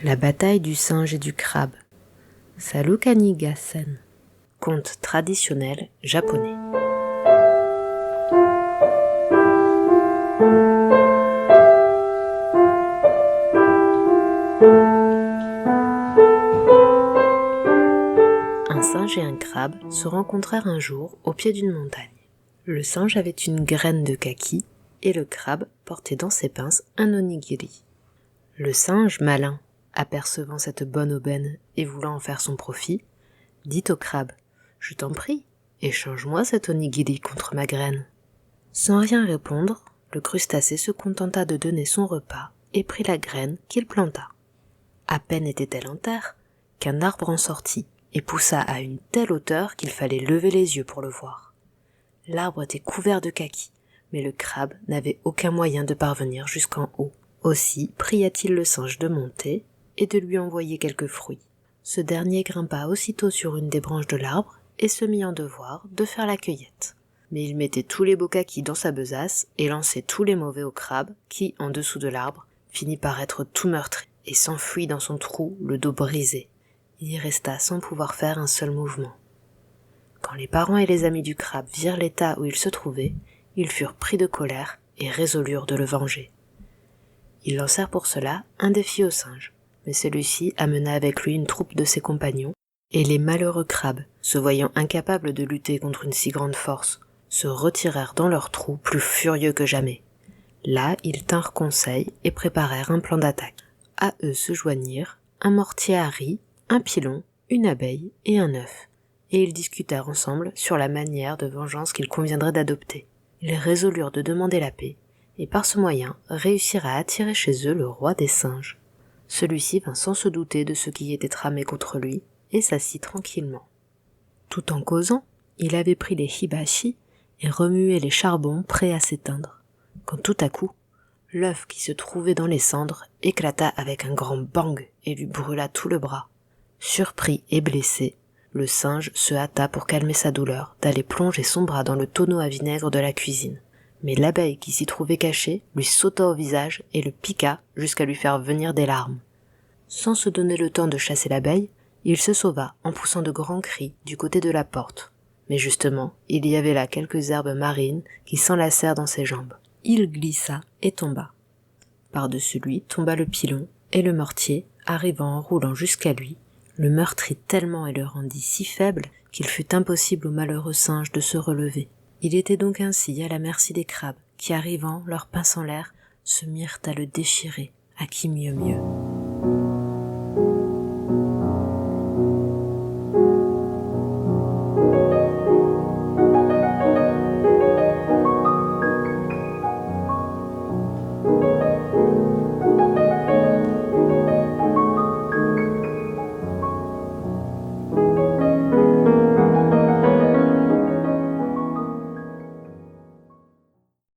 La bataille du singe et du crabe. Salukani Gassen. Conte traditionnel japonais. Un singe et un crabe se rencontrèrent un jour au pied d'une montagne. Le singe avait une graine de kaki et le crabe portait dans ses pinces un onigiri. Le singe, malin, apercevant cette bonne aubaine et voulant en faire son profit, dit au crabe « Je t'en prie, échange-moi cet onigiri contre ma graine. » Sans rien répondre, le crustacé se contenta de donner son repas et prit la graine qu'il planta. À peine était-elle en terre qu'un arbre en sortit et poussa à une telle hauteur qu'il fallait lever les yeux pour le voir. L'arbre était couvert de kaki, mais le crabe n'avait aucun moyen de parvenir jusqu'en haut. Aussi pria-t-il le singe de monter et de lui envoyer quelques fruits. Ce dernier grimpa aussitôt sur une des branches de l'arbre et se mit en devoir de faire la cueillette. Mais il mettait tous les beaux kakis dans sa besace et lançait tous les mauvais au crabe qui, en dessous de l'arbre, finit par être tout meurtri et s'enfuit dans son trou, le dos brisé. Il y resta sans pouvoir faire un seul mouvement. Quand les parents et les amis du crabe virent l'état où il se trouvait, ils furent pris de colère et résolurent de le venger. Ils lancèrent pour cela un défi au singe, mais celui-ci amena avec lui une troupe de ses compagnons, et les malheureux crabes, se voyant incapables de lutter contre une si grande force, se retirèrent dans leur trou plus furieux que jamais. Là, ils tinrent conseil et préparèrent un plan d'attaque. À eux se joignirent un mortier à riz, un pilon, une abeille et un œuf, et ils discutèrent ensemble sur la manière de vengeance qu'il conviendrait d'adopter. Ils résolurent de demander la paix, et par ce moyen réussirent à attirer chez eux le roi des singes. Celui-ci vint sans se douter de ce qui était tramé contre lui, et s'assit tranquillement. Tout en causant, il avait pris les hibashi et remué les charbons prêts à s'éteindre, quand tout à coup, l'œuf qui se trouvait dans les cendres éclata avec un grand bang et lui brûla tout le bras. Surpris et blessé, le singe se hâta pour calmer sa douleur d'aller plonger son bras dans le tonneau à vinaigre de la cuisine. Mais l'abeille qui s'y trouvait cachée lui sauta au visage et le piqua jusqu'à lui faire venir des larmes. Sans se donner le temps de chasser l'abeille, il se sauva en poussant de grands cris du côté de la porte. Mais justement, il y avait là quelques herbes marines qui s'enlacèrent dans ses jambes. Il glissa et tomba. Par-dessus lui tomba le pilon, et le mortier, arrivant en roulant jusqu'à lui, le meurtrit tellement et le rendit si faible qu'il fut impossible au malheureux singe de se relever. Il était donc ainsi à la merci des crabes, qui arrivant, leurs pinces en l'air, se mirent à le déchirer, à qui mieux.